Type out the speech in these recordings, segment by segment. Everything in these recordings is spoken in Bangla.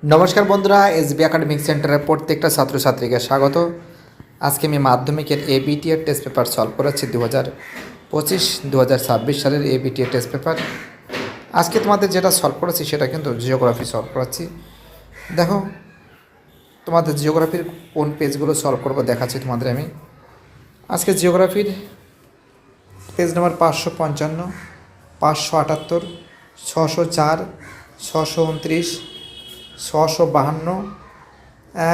নমস্কার বন্ধুরা, এসবি একাডেমিক সেন্টারের প্রত্যেকটা ছাত্রছাত্রীকে স্বাগত। আজকে আমি মাধ্যমিকের এবিটি এর টেস্ট পেপার সলভ করাচ্ছি 2025-2026 সালের এবিটি এর টেস্ট পেপার। আজকে তোমাদের যেটা সলভ করাচ্ছি সেটা কিন্তু জিওগ্রাফি সলভ করাচ্ছি। দেখো তোমাদের জিওগ্রাফির কোন পেজগুলো সলভ করবো দেখাচ্ছি তোমাদের আমি। আজকে জিওগ্রাফির পেজ নাম্বার 555, 578, 604, 629, 652,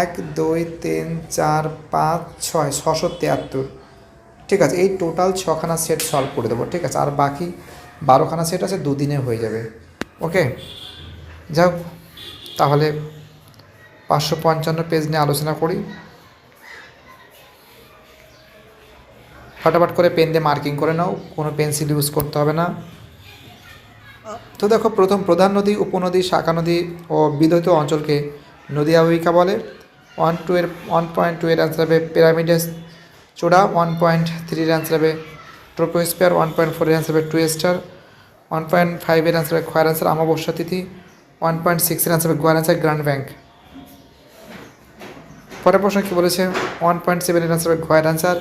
1, 2, 3, 4, 5, 6, 673। ঠিক আছে, এই টোটাল 6খানা সেট সলভ করে দেবো। ঠিক আছে, আর বাকি 12খানা সেট আছে, দুদিনে হয়ে যাবে। ওকে, যাও তাহলে 555 পেজ নিয়ে আলোচনা করি। ফটাফট করে পেন দিয়ে মার্কিং করে নাও, কোনো পেন্সিল ইউজ করতে হবে না। তো দেখো, প্রথম প্রধান নদী, উপনদী, শাখা নদী ও বিধৌত অঞ্চলকে নদী অববাহিকা বলে। 1.2 এর অ্যান্সার হবে পিরামিডের চূড়া। 1.3 এর অ্যান্সার হবে ট্রোপোস্ফিয়ার। 1.4 এর অ্যান্সার হবে টুয়েস্টার। 1.5 এর অ্যান্সার হবে ক্ষয়ের অ্যান্সার অমাবস্যা তিথি। 1.6 এর অ্যান্সার হবে গোয়ার অ্যান্সার গ্র্যান্ড ব্যাংক। পরের প্রশ্ন কী বলেছে? 1.7 এর অ্যান্সার হবে ক্ষয়ের অ্যান্সার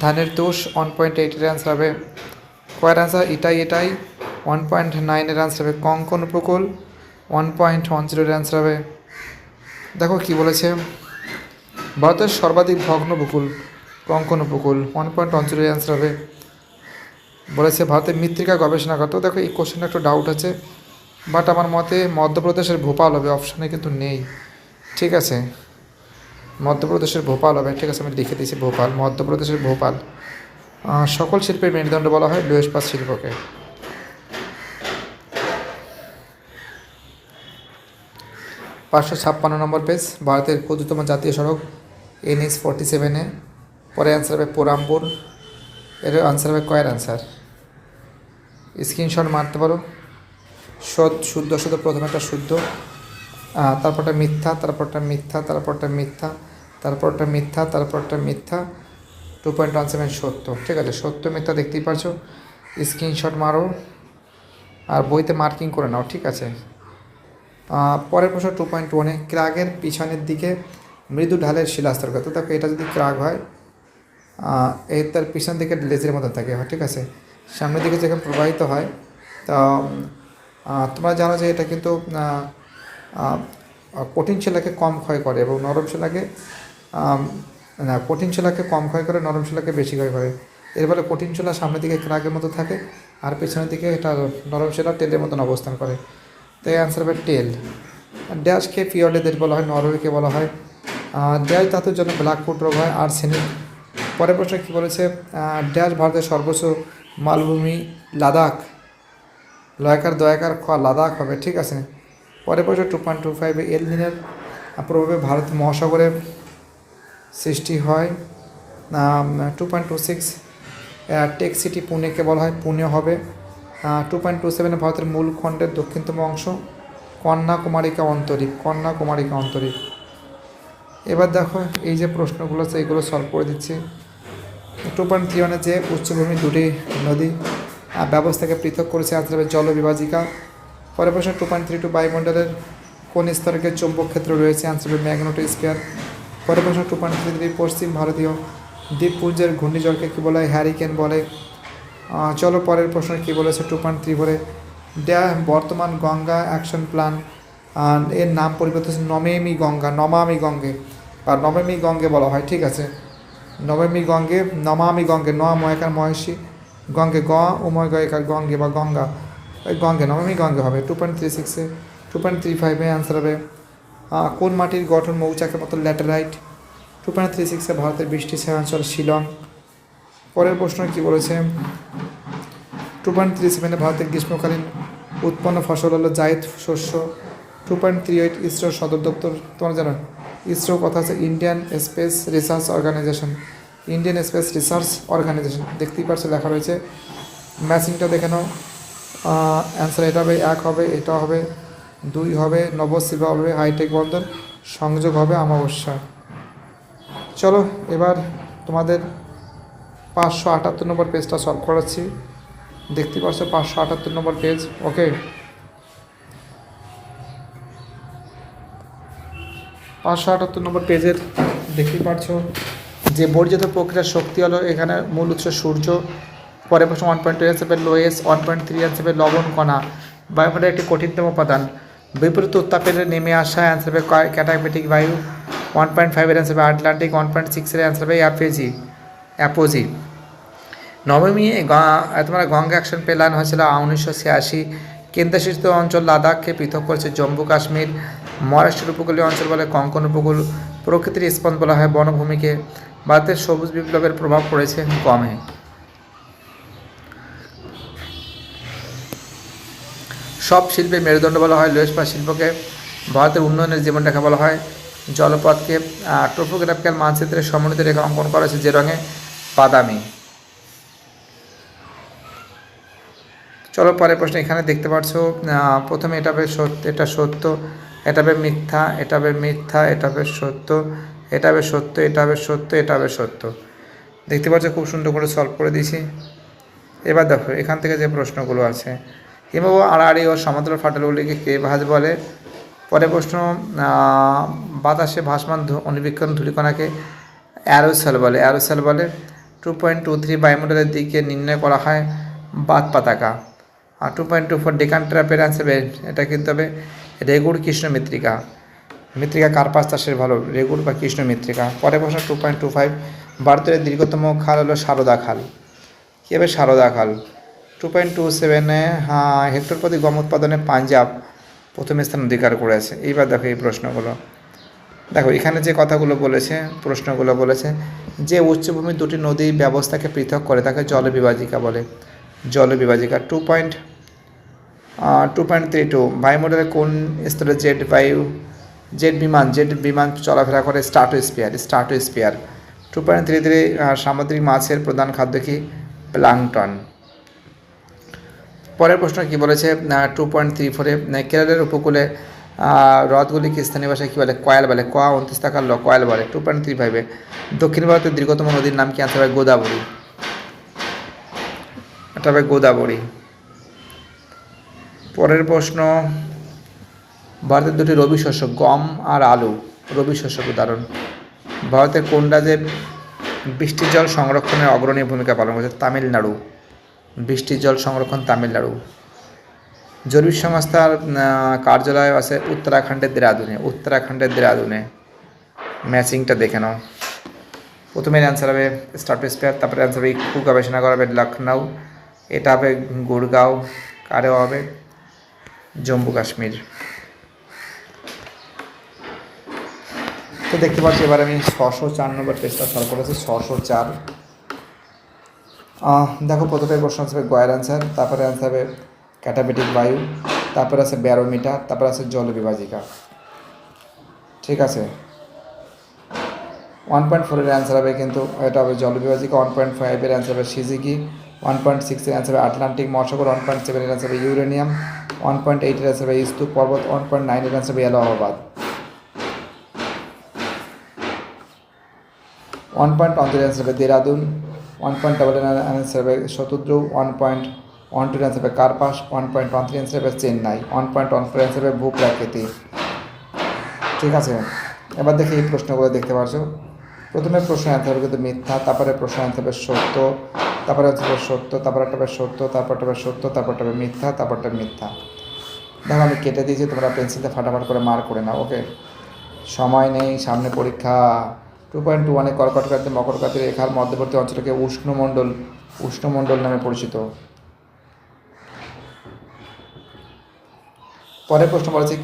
ধানের তোষ। 1.8 এর অ্যান্সার হবে ক্ষয়ের অ্যান্সার এটাই। 1.9 এর অ্যান্সার হবে কঙ্কন উপকূল। 1.10 এর অ্যান্সার হবে, দেখো কি বলেছে, ভারতের সর্বাধিক ভগ্ন উপকূল কঙ্কন উপকূল। 1.10 এর অ্যান্সার হবে বলেছে ভারতের মৃত্তিকা গবেষণাগত। দেখো এই কোশ্চেনটা একটু ডাউট আছে, বাট আমার মতে মধ্যপ্রদেশের ভোপাল হবে, অপশানে কিন্তু নেই। ঠিক আছে, মধ্যপ্রদেশের ভোপাল হবে। ঠিক আছে, আমি লিখে দিয়েছি ভোপাল, মধ্যপ্রদেশের ভোপাল। সকল শিল্পের মেরুদণ্ড বলা হয় লৌহ ইস্পাত শিল্পকে। 556 নম্বর পেজ, ভারতের ক্ষুদ্রতম জাতীয় সড়ক NH-47। পরে অ্যান্সার হবে পোরামপুর। এর আনসার হবে কয়ের অ্যান্সার। স্ক্রিনশট মারতে পারো। শুদ্ধ প্রথমে একটা শুদ্ধ, তারপরটা মিথ্যা, তারপরটা মিথ্যা, তারপরটা মিথ্যা, তারপরটা মিথ্যা, তারপরটা মিথ্যা। 2.17 সত্য। ঠিক আছে, সত্য মিথ্যা দেখতেই পারছো। স্ক্রিনশট মারো আর বইতে মার্কিং করে নাও। ঠিক আছে, পরের প্রশ্ন 2.1-এ ক্রাগের পিছনের দিকে মৃদু ঢালের শিলাস্তর কত? দেখো এটা যদি ক্রাগ হয়, তার পিছন দিকে লেজের মতো থাকে। ঠিক আছে, সামনের দিকে যখন প্রবাহিত হয়, তা তোমরা জানো যে এটা কিন্তু কঠিন শিলাকে কম ক্ষয় করে এবং নরম শিলাকে কঠিন শিলাকে কম ক্ষয় করে, নরম শিলাকে বেশি ক্ষয় করে। এর ফলে কঠিন শিলা সামনের দিকে ক্রাগের মতো থাকে আর পেছনের দিকে এটা নরম শিলা টেলের মতন অবস্থান করে। তাই অ্যান্সার হবে টেল। ড্যাশকে ফিওর্ডেদের বলা হয়, নরওয়েকে বলা হয়। ড্যাশ ধাতুর জন্য ব্ল্যাকউড রোগ হয়, আর্সেনিক। পরের প্রশ্ন কী বলেছে? ড্যাশ ভারতের সর্বোচ্চ মালভূমি লাদাখ। লয়কার দয়াকার খ লাদাখ হবে। ঠিক আছে, পরের প্রশ্ন 2.25-এ এল নিনের প্রভাবে ভারত মহাসাগরে সৃষ্টি হয়। 2.26 টেক সিটি পুনেকে বলা হয়, পুনে হবে। 2.27-এ ভারতের মূল খণ্ডের দক্ষিণতম অংশ কন্যাকুমারিকা অন্তরীপ, কন্যাকুমারিকা অন্তরীপ। এবার দেখো এই যে প্রশ্নগুলো আছে এইগুলো সলভ করে দিচ্ছি। 2.31-এ যে উচ্চভূমি দুটি নদী ব্যবস্থাকে পৃথক করেছে আনসার হবে জলবিভাজিকা। পরের প্রশ্ন 2.32 বায়ুমণ্ডলের কোন স্তরকে চৌম্বক ক্ষেত্র রয়েছে? আনসার হবে ম্যাগনেটোস্ফিয়ার। পরের প্রশ্ন 2.33 পশ্চিম ভারতীয় দ্বীপপুঞ্জের ঘূর্ণিঝড়কে কী বলা হয়? হ্যারিকেন বলে। চলো পরের প্রশ্ন কী বলেছে? 2.34 বর্তমান গঙ্গা অ্যাকশন প্ল্যান এর নাম পরিবর্তন হচ্ছে নমামি গঙ্গে বা নমামি গঙ্গে বলা হয়। ঠিক আছে, নমামি গঙ্গে, নমামি গঙ্গে, ন ময়কার মহেশী গঙ্গে, গ উময় গয়কার গঙ্গে বা গঙ্গা, ওই গঙ্গে, নমামি গঙ্গে হবে। 2.36-এ 2.35-এ অ্যান্সার হবে কোন মাটির গঠন মৌচাকের মতো? ল্যাটেরাইট। 2.36-এ ভারতের বৃষ্টি অঞ্চল শিলং। পরের প্রশ্ন কী বলেছে? 2.37-এ ভারতের গ্রীষ্মকালীন উৎপন্ন ফসল হলো জায়দ শস্য। 2.38 ইসরোর সদর দপ্তর তোমরা জানো? ইসরো কথা আছে Indian space research organisation, Indian space research organisation. দেখতেই পারছো লেখা রয়েছে, ম্যাচিংটা দেখে নাও। অ্যান্সার এটা হবে 1 হবে, এটা হবে 2 হবে, নবশিবা হবে, হাইটেক বন্দর, সংযোগ হবে অমাবস্যা। চলো এবার তোমাদের 578 নম্বর পেজটা সলভ করাচ্ছি। দেখতে পাচ্ছ 578 নম্বর পেজ। ওকে, 578 নম্বর পেজের দেখতেই পাচ্ছ যে বর্জিত প্রক্রিয়ার শক্তি হলো এখানে মূল উৎস সূর্য। পরে প্রশ্ন 1.2 হিসেবে লোয়েস, 1.3 হিসেবে লবণ কণা। বায়ুমণ্ডলের একটি কঠিনতম উপাদান। বিপরীত উত্তাপের নেমে আসা অ্যান্সার হবে ক্যাটাবেটিক বায়ু। 1.5 এর অ্যান্সার হবে আটলান্টিক, 1.6 এর অ্যান্সার হবে অ্যাপোজি। নবমী তোমার গঙ্গা অ্যাকশন প্ল্যান হয়েছিল 1986। কেন্দ্রশাসিত অঞ্চল লাদাখকে পৃথক করেছে জম্মু কাশ্মীর। মহারাষ্ট্রের উপকূলীয় অঞ্চল বলে কঙ্কন উপকূল। প্রকৃতির স্পন্দ বলা হয় বনভূমিকে। ভারতের সবুজ বিপ্লবের প্রভাব পড়েছে গমে। সব শিল্পের মেরুদণ্ড বলা হয় লোহ ইস্পাত শিল্পকে। ভারতের উন্নয়নের জীবনরেখা বলা হয় জলপথকে। টোপোগ্রাফিক্যাল মানচিত্রের সমন্বিত রেখা অঙ্কন করা হয়েছে যে রঙে বাদামি। চলো পরের প্রশ্ন এখানে দেখতে পাচ্ছ প্রথমে এটা হবে সত্য, এটা সত্য, এটা হবে মিথ্যা, এটা হবে মিথ্যা, এটা হবে সত্য, এটা হবে সত্য, এটা হবে সত্য, এটা হবে সত্য। দেখতে পাচ্ছ খুব সুন্দর করে সলভ করে দিয়েছি। এবার দেখো এখান থেকে যে প্রশ্নগুলো আছে, হিমবাহ আড়াআড়ি ও সমতল ফাটলগুলিকে কে ভাঁজ বলে? পরে প্রশ্ন বাতাসে ভাসমান অণুবীক্ষণ ধূলিকণাকে অ্যারোসল বলে। 2.23 বায়ুমণ্ডলের দিকে নির্ণয় করা হয় বাত পতাকা। আর 2.24 ডেকানট্রাপের অ্যান্সার এটা কিন্তু হবে রেগুড় কৃষ্ণ মৃত্তিকা। মৃত্তিকা কার্পাস চাষের ভালো, রেগুড় বা কৃষ্ণ মৃত্তিকা। পরে প্রশ্ন 2.25 ভারতের দীর্ঘতম খাল হলো সারদা খাল। কী হবে সারদা খাল। 2.27 হেক্টর প্রতি গম উৎপাদনে পাঞ্জাব প্রথম স্থান অধিকার করেছে। এইবার দেখো এই প্রশ্নগুলো, দেখো এখানে যে কথাগুলো বলেছে, প্রশ্নগুলো বলেছে যে উচ্চভূমির দুটি নদী ব্যবস্থাকে পৃথক করে তাকে জলবিভাজিকা বলে। জলবিভাজিকা। 2.32 বায়ুমণ্ডলের কোন স্তরে জেট বিমান চলাফেরা করে? স্ট্রাটোস্ফিয়ার। 2.33 সামুদ্রিক মাছের প্রধান খাদ্য কি? প্লাঙ্কটন। পরের প্রশ্ন কি বলেছে 2.34 কেরলের উপকূলে হ্রদগুলিকে স্থানীয় ভাষায় কী বলে? কয়াল বলে। 29 টাকার কয়াল বলে। 2.35 দক্ষিণ ভারতের দীর্ঘতম নদীর নাম কি? আনসার হবে গোদাবরী। এটা হবে গোদাবরী। পরের প্রশ্ন ভারতের দুটি রবি শস্য গম আর আলু রবি শস্যের উদাহরণ। ভারতের কোন রাজ্যে বৃষ্টির জল সংরক্ষণের অগ্রণী ভূমিকা পালন করেছে? তামিলনাড়ু। বৃষ্টির জল সংরক্ষণ তামিলনাড়ু। জরিপ সংস্থার কার্যালয় আছে উত্তরাখণ্ডের দেরাদুনে। ম্যাচিংটা দেখে নাও। প্রথমের অ্যান্সার হবে স্ট্রাটোস্ফিয়ার, তারপরে অ্যান্সার হবে ইক্কু গবেষণাগার হবে লখনউ, এটা হবে গুড়গাঁও, কারেও হবে জম্মু কাশ্মীর। তো দেখতে পাচ্ছি এবার আমি 604 নম্বর পেজটা সলভ করেছি। 604 দেখো প্রথমে প্রশ্ন আসবে গয়ের অ্যান্সার, তারপরে অ্যান্সার হবে ক্যাটাবেটিক বায়ু, তারপরে আছে ব্যারোমিটার, তারপরে আছে জলবিভাজিকা। ঠিক আছে। 1.4 এর অ্যান্সার হবে কিন্তু এটা হবে জলবিভাজিকা। 1.5 এর অ্যান্সার হবে সিজিকি। 1.6 এর অ্যান্সার হবে আটলান্টিক মহাসাগর। 1.7 এর অ্যান্সার হবে ইউরেনিয়াম। 1.8 এর অ্যান্সার হবে স্তূপ পর্বত। 1.9 এর অ্যান্সার হবে এলাহাবাদ। 1.1 এর অ্যান্সার হবে দেরাদুন। 1.2 এর অ্যান্সার হবে শতদ্রু। 1.12 এর অ্যান্সার হবে কার্পাস। 1.13 এর অ্যান্সার হবে চেন্নাই। 1.14 এর অ্যান্সার হবে ভূপ্রাকৃতি। ঠিক আছে। এবার দেখি এই প্রশ্নগুলো দেখতে পাচ্ছো। প্রথমে প্রশ্ন অ্যান্সার হবে কিন্তু মিথ্যা, তারপরে প্রশ্ন অ্যান্সার হবে সত্য, তারপরে হচ্ছে সত্য, তারপরটা হবে সত্য, তারপরটা হবে সত্য, তারপরটা হবে মিথ্যা, তারপরটা মিথ্যা। দেখো আমি কেটে দিয়েছি, তোমরা পেন্সিলটা ফাটাফাট করে মার্ক করে নাও। ওকে, সময় নেই, সামনে পরীক্ষা। 2.21 কর্কট রাশি মকর রাশির রেখার মধ্যবর্তী অঞ্চলকে উষ্ণমণ্ডল নামে পরিচিত। পরের প্রশ্ন বলেছে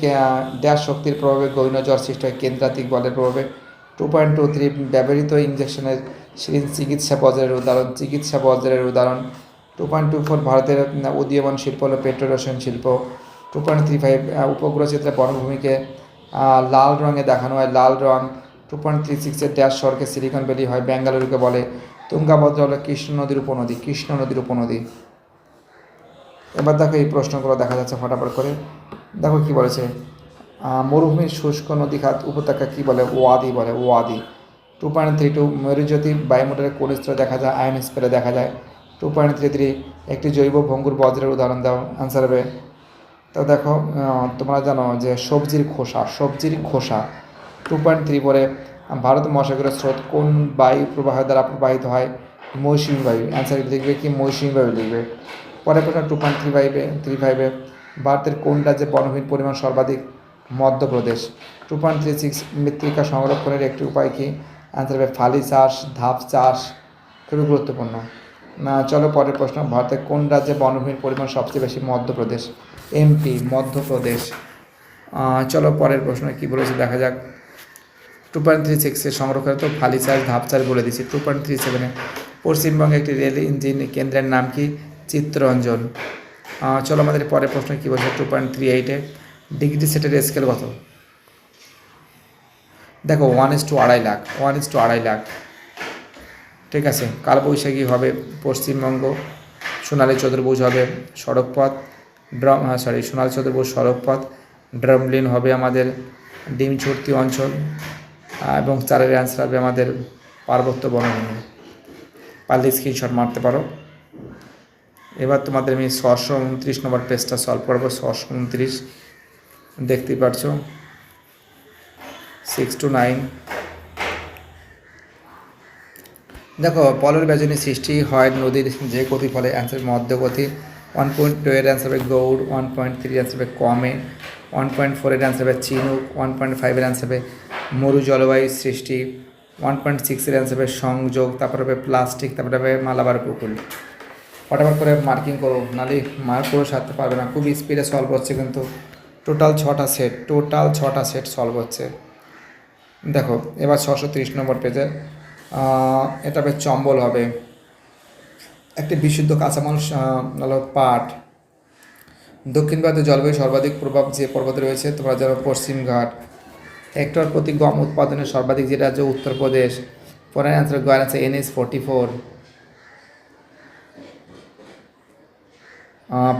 ড্যাশ শক্তির প্রভাবে গৌণ জ্বর সৃষ্টি হয় কেন্দ্রাতিক বলের প্রভাবে। 2.23 ব্যবহৃত ইঞ্জেকশনের সিরিঞ্জ চিকিৎসা বজ্রের উদাহরণ। 2.24 ভারতের উদীয়মান শিল্প হল পেট্রো রসায়ন শিল্প। 2.35 উপগ্রহ চিত্রে বনভূমিকে লাল রঙে দেখানো হয় লাল রং। 2.36 এর ড্যাশ শহরকে সিলিকন ভ্যালি হয় বেঙ্গালুরুকে বলে। তুঙ্গাভদ্রা হলো কৃষ্ণ নদীর উপনদী। এবার দেখো এই প্রশ্নগুলো দেখা যাচ্ছে ফটাফট করে। দেখো কি বলেছে মরুভূমির শুষ্ক নদী খাত উপত্যকা কী বলে? ওয়াদি। 2.32 মরুজ্যোতি বায়ুমণ্ডলের কোন স্তরে দেখা যায়? আয়নোস্ফিয়ারে দেখা যায়। 2.33 একটি জৈব ভঙ্গুর বজ্রের উদাহরণ দাও। অ্যান্সার হবে, তো দেখো তোমরা জানো যে সবজির খোসা 2.3 পরে ভারত মহাসাগরের স্রোত কোন বায়ু প্রবাহ দ্বারা প্রবাহিত হয়? মৌসুমী বায়ু। অ্যান্সার লিখবে কি? মৌসুমী বায়ু লিখবে। পরের প্রশ্ন 2.35 ভারতের কোন রাজ্যে বনভূমির পরিমাণ সর্বাধিক? মধ্যপ্রদেশ। 2.36 মৃত্তিকা সংরক্ষণের একটি উপায় কি? অ্যান্সার হবে ফালি চাষ, ধাপ চাষ। খুবই গুরুত্বপূর্ণ। চলো পরের প্রশ্ন, ভারতের কোন রাজ্যে বনভূমির পরিমাণ সবচেয়ে বেশি? মধ্যপ্রদেশ। এমপি, মধ্যপ্রদেশ। চলো পরের প্রশ্ন কী বলেছে দেখা যাক। 2.36 সংরক্ষণ তো ফালি চাষ, ধাপ চাষ বলে দিচ্ছি। 2.37 পশ্চিমবঙ্গে একটি রেল ইঞ্জিন কেন্দ্রের নাম কি? চিত্তরঞ্জন। চলো আমাদের পরের প্রশ্ন কী বলছে। 2.38 ডিগ্রি সেটের স্কেল কত? দেখো 1:2.5 লাখ, 1:2.5 লাখ। ঠিক আছে। কালবৈশাখী হবে পশ্চিমবঙ্গ, সোনালী চতুর্ভুজ হবে সড়কপথ, সোনালী চতুর্ভুজ সড়কপথ, ড্রামলিন হবে আমাদের ডিমছড়তি অঞ্চল, এবং চারের অ্যান্সার হবে আমাদের পার্বত্য বনভূমি। পারলে স্ক্রিনশট মারতে পারো। এবার তোমাদের আমি 629 নম্বর পেজটা সলভ করবো। 629 দেখতেই পারছো, 6 to 9। দেখো পলর ব্যাজনী সৃষ্টি হয় নদীর যে গতি ফলে? অ্যান্সার মধ্যগতি। 1.2 এর অ্যান্সার হবে গৌড়, 1.3 এর অ্যান্সার হবে কমে, 1.4 এর অ্যান্সার হবে চিনুক, 1.5 এর অ্যান্সার হবে মরু জলবায়ু সৃষ্টি, 1.6 এর অ্যান্সার হবে সংযোগ, তারপর হবে প্লাস্টিক, তারপরে হবে মালাবার উপকূল। ফটাফট করে মার্কিং করো, নাহলে মার্ক করে সারতে পারবে না। খুব স্পিডে সলভ হচ্ছে কিন্তু। টোটাল 6টা সেট সলভ হচ্ছে। দেখো এবার 630 নম্বর পেজে এটা হবে চম্বল হবে। একটি বিশুদ্ধ কাঁচামাল হলো পাট। দক্ষিণ ভারতের জলবায়ু সর্বাধিক প্রভাব যে পর্বতে রয়েছে তোমরা জানো পশ্চিমঘাট। হেক্টর প্রতি গম উৎপাদনের সর্বাধিক যে রাজ্য? উত্তরপ্রদেশ। পরের অ্যান্সার গয়ের অ্যান্সার NH44।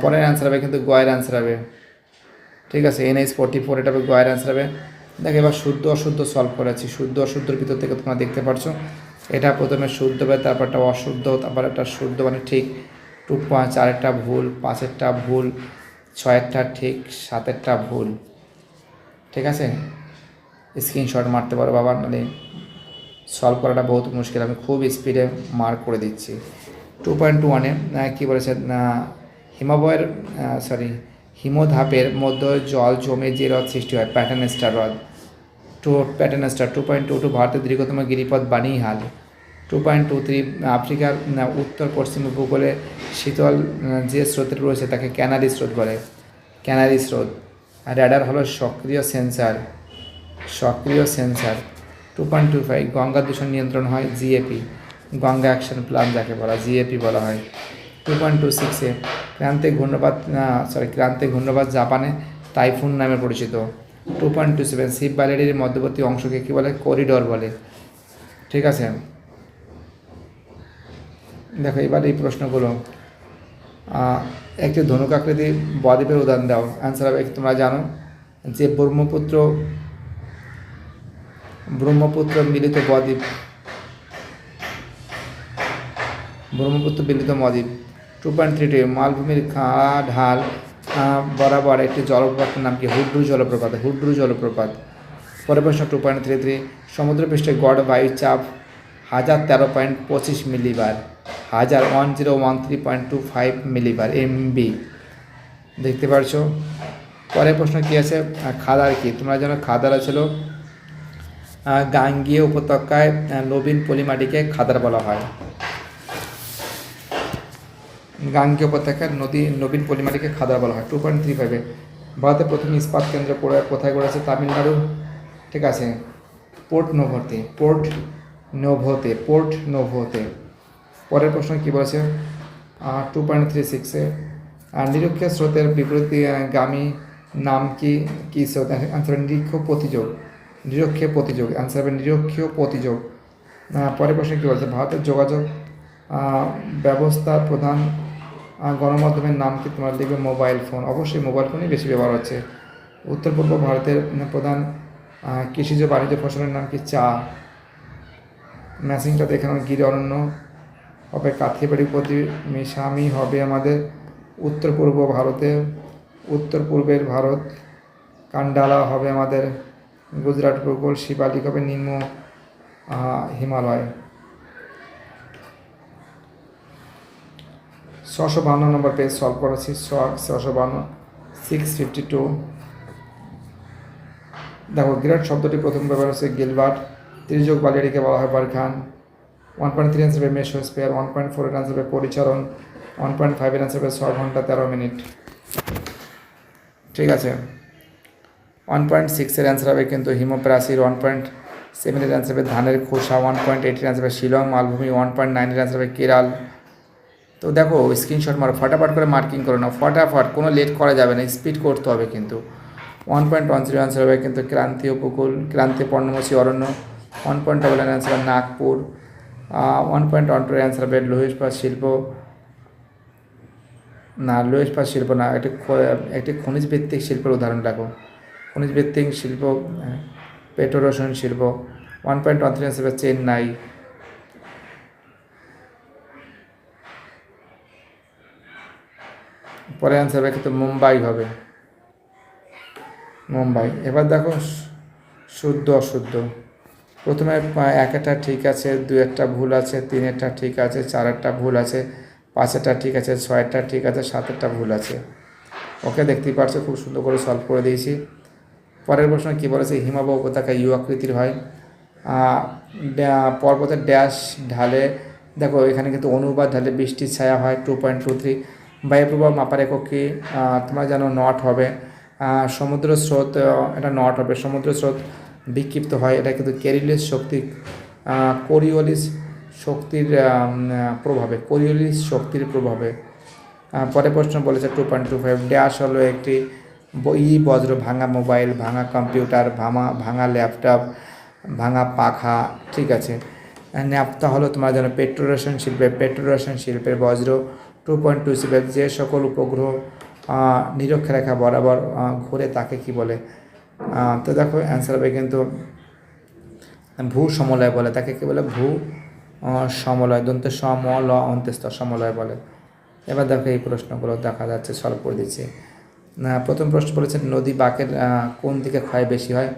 পরের অ্যান্সার হবে কিন্তু গয়ের অ্যান্সার হবে, ঠিক আছে, NH44। এটা হবে গয়ের অ্যান্সার হবে। দেখো এবার শুদ্ধ অশুদ্ধ সলভ করেছি। শুদ্ধ অশুদ্ধর ভিতর থেকে তোমরা দেখতে পারছো এটা প্রথমে শুদ্ধ হবে, তারপর একটা অশুদ্ধ, তারপর একটা শুদ্ধ, মানে ঠিক। 4-এরটা ভুল, 5-এরটা ভুল, 6-এরটা ঠিক, 7-এরটা ভুল। ঠিক আছে, স্ক্রিনশট মারতে পারো বাবা, মানে সলভ করাটা বহুত মুশকিল। আমি খুব স্পিডে মার্ক করে দিচ্ছি। 2.21 কী বলেছে? হিমধাপের মধ্যে জল জমে যে হ্রদ সৃষ্টি হয়? প্যাটার্নেস্টার হ্রদ। প্যাটার্নেস্টার। 2.22 ভারতের দীর্ঘতম গিরিপথ বানিহাল। 2.23 আফ্রিকার উত্তর পশ্চিম উপকূলে শীতল যে স্রোত রয়েছে তাকে ক্যানারি স্রোত বলে। ক্যানারি স্রোত। র্যাডার হলো সক্রিয় সেন্সার। 2.25 গঙ্গা দূষণ নিয়ন্ত্রণ হয়? GAP, গঙ্গা অ্যাকশন প্ল্যান যাকে বলা, GAP বলা হয়। 2.26 ক্রান্তিক ঘূর্ণবাদ জাপানে টাইফুন নামে পরিচিত। 2.27 শিব ভ্যালির মধ্যবর্তী অংশকে কী বলে? করিডোর বলে। ঠিক আছে, দেখো এবার এই প্রশ্নগুলো। একটি ধনুকাকৃতি বদ্বীপের উদাহরণ দাও। অ্যান্সার হবে, তোমরা জানো যে ব্রহ্মপুত্র মিলিত বদ্বীপ, ব্রহ্মপুত্র মিলিত বদ্বীপ। 2.32 মালভূমির ঢাল বরাবর একটি জলপ্রপাতের নাম কি? হুড্রু জলপ্রপাত। পরের প্রশ্ন 2.33 সমুদ্রপৃষ্ঠে গড় বায়ু চাপ 1013.25 মিলিবার, 1013.25 মিলিবার MB। দেখতে পারছো। পরের প্রশ্ন কী আছে? খাদার কি? তোমরা জানো খাদার ছিল গাঙ্গেয় উপত্যকায় নবীন পলিমাটিকে খাদার বলা হয়। গাঙ্গেয় উপত্যকার নবীন পলিমাটিকে খাদার বলা হয়। 2.35 ভারতের প্রথম ইস্পাত কেন্দ্র কোথায় গড়েছে? তামিলনাড়ু। ঠিক আছে, পোর্ট নোভোতে। পরের প্রশ্ন কী বলেছে? 2.36 নিরক্ষীয় স্রোতের বিপরীতগামী নাম কি? স্রোত? অ্যান্সার নিরক্ষীয় প্রতিযোগ। অ্যান্সার হবে নিরক্ষীয় প্রতিযোগ। পরের প্রশ্ন কী বলছে? ভারতের যোগাযোগ ব্যবস্থার প্রধান গণমাধ্যমের নাম কি? তোমরা লিখবে মোবাইল ফোন। অবশ্যই মোবাইল ফোনই বেশি ব্যবহার হচ্ছে। উত্তর পূর্ব ভারতের প্রধান কৃষিজ বাণিজ্য ফসলের নাম কি? চা। ম্যাচিংটা দেখে নাও। গিরি অরণ্য হবে কাথিয়াবাড়ি মিশামি হবে আমাদের উত্তর পূর্বের ভারত। কান্ডালা হবে আমাদের গুজরাট উপকূল, শিবালিক হবে নিম্ন হিমালয়। 652 নম্বর পেজ সলভ করেছি। 652 652। দেখো গ্রেট শব্দটি প্রথম ব্যবহার হচ্ছে গিলবার্ট। ত্রিযোগ বালিয়াড়িকে বলা হয় বারখান। 1.3 অ্যান্সার হবে মেসোস্ফিয়ার। 1.4 এর অ্যান্সার হবে পরিচারণ। 1.5 এর অ্যান্সার হবে 6 ঘন্টা 13 মিনিট। ঠিক আছে। 1.6 এর অ্যান্সার হবে কিন্তু হিমপ্রাচীর। 1.7 এর অ্যান্সার হবে ধানের খোসা। 1.8 এর অ্যান্সার হবে শিলং মালভূমি। 1.9 এর অ্যান্সার হবে কেরাল। তো দেখো স্ক্রিনশট মারো, ফটাফট করে মার্কিং করো না, ফটাফট, কোনো লেট করা যাবে না, স্পিড করতে হবে কিন্তু। 1.10 অ্যান্সার হবে কিন্তু ক্রান্তীয় উপকূল, ক্রান্তীয় পর্ণমোচী অরণ্য। 1.11 অ্যান্সার হবে নাগপুর। 1.12 অ্যান্সার হবে লোহ ইস্পাত শিল্প। না, লোহ ইস্পাত শিল্প না, একটি খনিজ ভিত্তিক শিল্পের উদাহরণ দেখো। খনিজ ভিত্তিক শিল্প, পেট্রোরসায়ন শিল্প। 1.13 অ্যান্সার হবে চেন্নাই। পরে অ্যান্সার হবে কিন্তু মুম্বাই হবে, মুম্বাই। এবার দেখো শুদ্ধ অশুদ্ধ। প্রথমে 1-টা ঠিক আছে, 2-একটা ভুল আছে, 3-একটা ঠিক আছে, 4-একটা ভুল আছে, 5-একটা ঠিক আছে, 6-একটা ঠিক আছে, 7-একটা ভুল আছে। ওকে, দেখতেই পারছো খুব সুন্দর করে সলভ করে দিয়েছি। পরের প্রশ্ন কী বলেছে? হিমাবহ উপত্যকা ইউ আকৃতির হয়। পর্বতের ড্যাশ ঢালে, দেখো এখানে কিন্তু অনুবাদ ঢালে বৃষ্টির ছায়া হয়। 2.23। বায়ু প্রবাহ মাপার একক কি? তোমরা জানো নট হবে। সমুদ্র স্রোত, এটা নট হবে। সমুদ্র স্রোত বিক্ষিপ্ত হয়, এটা কিন্তু ক্যারিলিস শক্তি, কোরিওলিস শক্তির প্রভাবে, কোরিওলিস শক্তির প্রভাবে। পরের প্রশ্ন বলেছে 2.25। ড্যাশ হলো একটি বজ্র, ভাঙা মোবাইল, ভাঙা কম্পিউটার, ভাঙা ল্যাপটপ, ভাঙা পাখা। ঠিক আছে। ন্যাপথা হলো তোমার জানো পেট্রোরসায়ন শিল্পের বজ্র। 2.27। যে সকল উপগ্রহ নিরক্ষরেখা বরাবর ঘুরে তাকে কি বলে? তো দেখো অ্যান্সার হবে কিন্তু ভূ সমলয় বলে, তাকে কি বলে? ভূ সমলয়, দন্তে সম ল অন্ত্যেস্ত সমলয় বলে। এবার দেখো এই প্রশ্নগুলো দেখা যাচ্ছে, সলভ করে দিচ্ছি। প্রথম প্রশ্ন বলেছে নদী বাঁকের কোন দিকে ক্ষয় বেশি হয়?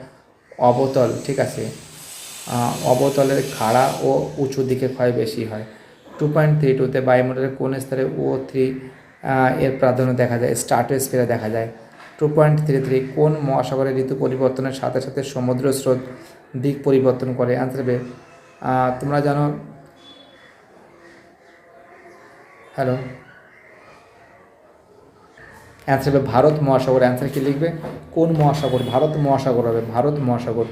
অবতল। ঠিক আছে, অবতলের খাড়া ও উঁচু দিকে ক্ষয় বেশি হয়। 2.32তে বায়ুমণ্ডলের কোন স্তরে O3 এর প্রাধান্য দেখা যায়? স্ট্র্যাটোস্ফিয়ারে দেখা যায়। 2.33 কোন মহাসাগরের ঋতু পরিবর্তনের সাথে সাথে সমুদ্র স্রোত দিক পরিবর্তন করে? অ্যান্সার হবে তোমরা জানো, হ্যালো, অ্যান্সার হবে ভারত মহাসাগর। অ্যান্সার কি লিখবে? কোন মহাসাগর? ভারত মহাসাগর হবে, ভারত মহাসাগর।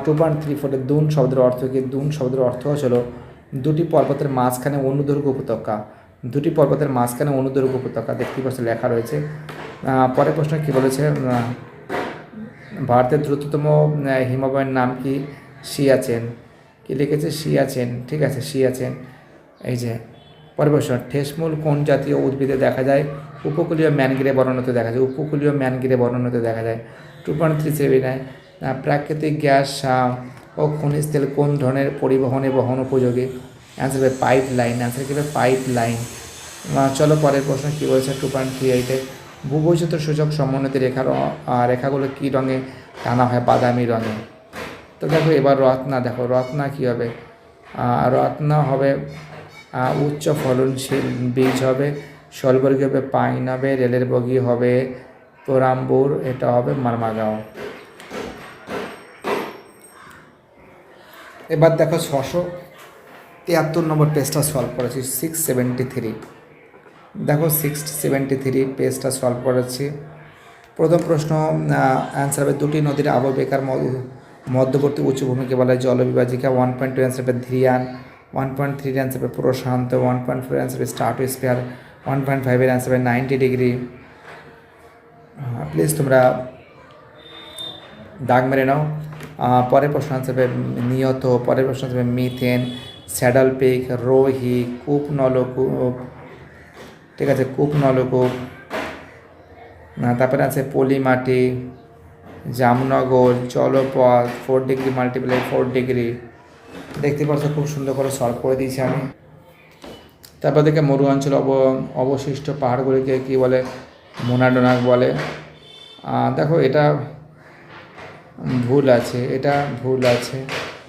2.34 দুন শব্দের অর্থ কি? দুন শব্দের অর্থ হচ্ছিল দুটি পর্বতের মাঝখানে অনুদৈর্ঘ্য উপত্যকা। দুটি পর্বতের মাঝখানে অনুদৈর্ঘ্য উপত্যকা, দেখতেই পাচ্ছ লেখা রয়েছে। পরের প্রশ্ন কী বলেছে? ভারতের দ্রুততম হিমবাহের নাম কি? সিয়াচেন। কি লিখেছে? সিয়াচেন। ঠিক আছে, সিয়াচেন। এই যে পরের প্রশ্ন, ঠেসমূল কোন জাতীয় উদ্ভিদে দেখা যায়? উপকূলীয় ম্যানগ্রেভ অরণ্যতে দেখা যায়। উপকূলীয় ম্যানগ্রেভ অরণ্যতে দেখা যায়। 2.37 প্রাকৃতিক গ্যাস ও খনিজ তেল কোন ধরনের পরিবহনে বহন উপযোগী? অ্যান্সার হবে পাইপ লাইন। অ্যান্সার কী হবে? Pipe line. চলো পরের প্রশ্ন কী বলেছে? 2.38 ভূবৈচিত্র্য সূচক সমোন্নতি রেখাগুলো কী রঙে টানা হয়? বাদামি রঙে। তো দেখো এবার রত্না, দেখো রত্না কী হবে? রত্না হবে উচ্চ ফলনশীল বীজ হবে। স্বল্পবর্গী হবে পাইন হবে। রেলের বগি হবে তোরাম্বুর, এটা হবে মারমাগাঁও। এবার দেখো 673 নম্বর পেজটা সলভ করেছি। 673 দেখো 673 পেজটা সলভ করেছি। প্রথম প্রশ্ন অ্যান্সার হবে দুটি নদীর আবহবেকার মধ্যবর্তী উঁচু ভূমিকে বলা হয় জলবিভাজিকা। 1.2 অ্যান্সার হবে ধ্রিয়ান। 1.3 অ্যান্সার হবে প্রশান্ত। 1.4 অ্যান্সার হবে স্ট্র্যাটোস্ফিয়ার। 1.5 এর অ্যান্সার হবে 90 ডিগ্রি। প্লিজ তোমরা দাগ মেরে নাও। পরের প্রশ্ন আনসার হবে নিয়ত। পরের প্রশ্ন হবে মিথেন, স্যাডল পিক, রোহি, কূপ নলকূপ। ঠিক আছে, কূপ নলকূপ। তারপরে আছে পলিমাটি, জামনগর, জলপথ, 4 ডিগ্রি মাল্টিপ্লাই 4 ডিগ্রি। দেখতে পাচ্ছ খুব সুন্দর করে সলভ করে দিয়েছি আমি। তারপর থেকে মরু অঞ্চল অবশিষ্ট পাহাড়গুলিকে কী বলে? মোনাডোনাক বলে। দেখো এটা ভুল আছে, এটা ভুল আছে,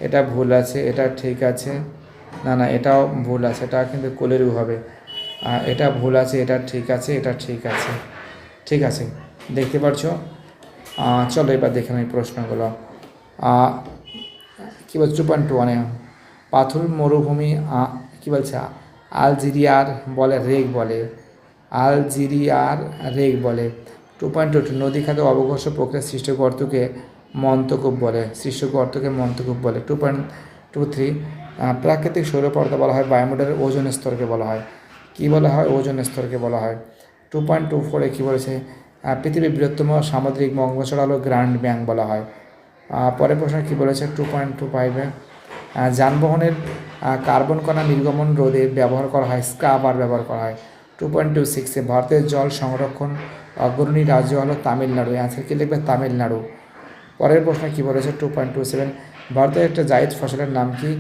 এটা ভুল আছে, এটা ঠিক আছে, না না এটাও ভুল আছে, এটা কিন্তু কোলেরু হবে। এটা ভুল আছে, এটা ঠিক আছে, এটা ঠিক আছে। ঠিক আছে, দেখতে পাচ্ছো? চলো এবার দেখে নিই প্রশ্নগুলো। কী বলছে 2.1-এ পাথুর মরুভূমি কী বলছে আলজেরিয়ার বলে রেগ বলে, আলজেরিয়ার রেগ বলে। 2.2 নদী খাতে অবঘর্ষ প্রক্রিয়া সৃষ্ট গর্তকে মন্তকূপ বলে, সৃষ্ট গর্তকে মন্তকূপ বলে। 2.23 প্রাকৃতিক সৌরপর্দা বলা হয় বায়ুমণ্ডলের ওজোন স্তরকে বলা হয়, কী বলা হয়? ওজোন স্তরকে বলা হয়। 2.24-এ কী বলেছে? পৃথিবীর বৃহত্তম সামুদ্রিক মহাসাগর হলো গ্র্যান্ড ব্যাংক বলা হয়। পরের প্রশ্ন কী বলেছে? 2.25-এ যানবাহনের কার্বন কণা নির্গমন রোধে ব্যবহার করা হয় স্ক্রাবার ব্যবহার করা হয়। 2.26-এ ভারতের জল সংরক্ষণ অগ্রণী রাজ্য হলো তামিলনাড়ু, অ্যান্সার কী লিখবে? তামিলনাড়ু। পরের প্রশ্ন কী বলেছে? 2.27 ভারতের একটা জায়দ ফসলের নাম কি?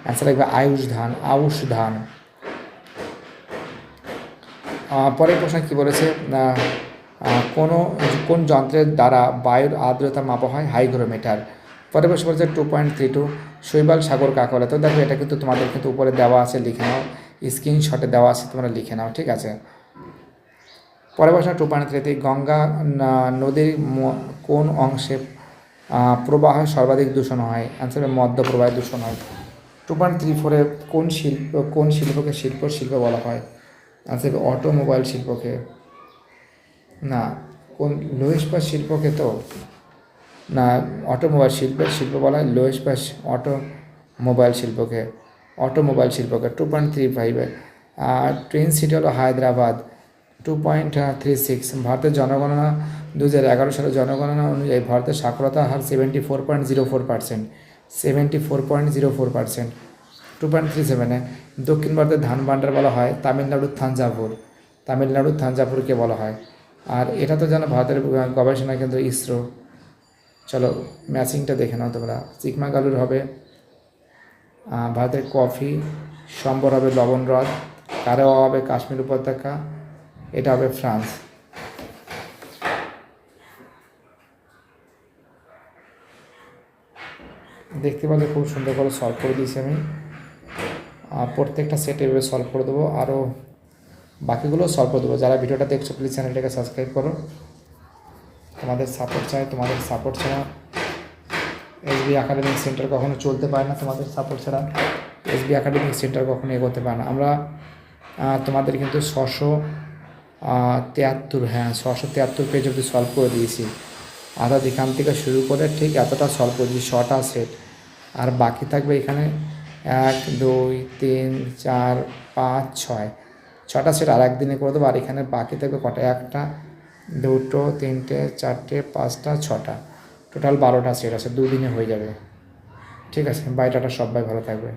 অ্যান্সার লিখবে আউশ ধান, আউশ ধান। পরের প্রশ্ন কী বলেছে? কোন যন্ত্রের দ্বারা বায়ুর আর্দ্রতা মাপা হয়? হাইগ্রোমিটার। পরের প্রশ্ন বলেছে 2.32 শৈবাল সাগর কাকে বলে? তো দেখো এটা কিন্তু তোমাদের কিন্তু উপরে দেওয়া আছে, লিখে নাও, স্ক্রিনশটে দেওয়া আছে, তোমরা লিখে নাও, ঠিক আছে। পরের প্রশ্ন 2.33 গঙ্গা নদীর কোন অংশে প্রবাহ সর্বাধিক দূষণ হয়? অ্যান্সার মধ্য প্রবাহে দূষণ হয়। 2.34-এ কোন শিল্পকে শিল্প বলা হয়? অ্যান্সার অটোমোবাইল শিল্পকে, না কোন লো ইস্পাত শিল্পকে তো না, অটোমোবাইল শিল্প বলা হয় লো ইস্পাত অটোমোবাইল শিল্পকে, অটোমোবাইল শিল্পকে। 2.35 ট্রেন সিটি হলো হায়দ্রাবাদ। 2.36 ভারতের জনগণনা 2011 সালের জনগণনা অনুযায়ী ভারতের সাক্ষরতা হার 74.04%, 74.04%। 2.37-এ দক্ষিণ ভারতের ধান ভাণ্ডার বলা হয় তামিলনাড়ুর থাঞ্জাভুর, তামিলনাড়ুর থাঞ্জাভুরকে বলা হয়। আর এটা তো জানো ভারতের গবেষণা কেন্দ্র ইসরো। চলো ম্যাচিংটা দেখে নাও তোমরা। চিকমাগালুর হবে ভারতের কফি, সম্বর হবে লবণ হ্রদ, কারেওয়া হবে কাশ্মীর উপত্যকা, এটা হবে ফ্রান্স। দেখতে পাচ্ছি খুব সুন্দর করে সলভ করে দিয়েছি আমি। প্রত্যেকটা সেট এভাবে সলভ করে দেবো, আরও বাকিগুলো সলভ করে দেবো। যারা ভিডিওটা দেখছো প্লিজ চ্যানেলটাকে সাবস্ক্রাইব করো, তোমাদের সাপোর্ট চাই। তোমাদের সাপোর্ট ছাড়া এসবি একাডেমিক সেন্টার কখনো চলতে পারে না, তোমাদের সাপোর্ট ছাড়া এসবি একাডেমিক সেন্টার কখনো এগোতে পারে না। আমরা তোমাদের কিন্তু 673 পেজ অবধি সলভ করে দিয়েছি। অর্থাৎ এখান থেকে শুরু করে ঠিক এতটা সলভ করে দিয়েছি, 6টা সেট। আর বাকি থাকবে এখানে 1 2 3 4 5 6, 6টা সেট আর একদিনে করে দেবো। আর এখানে বাকি থাকবে কটা? 1টা 2টো 3টে 4টে 5টা 6টা, টোটাল 12টা সেট আছে, 2 দিনে হয়ে যাবে। ঠিক আছে, বাই টাটা, সবাই ভালো থাকবে।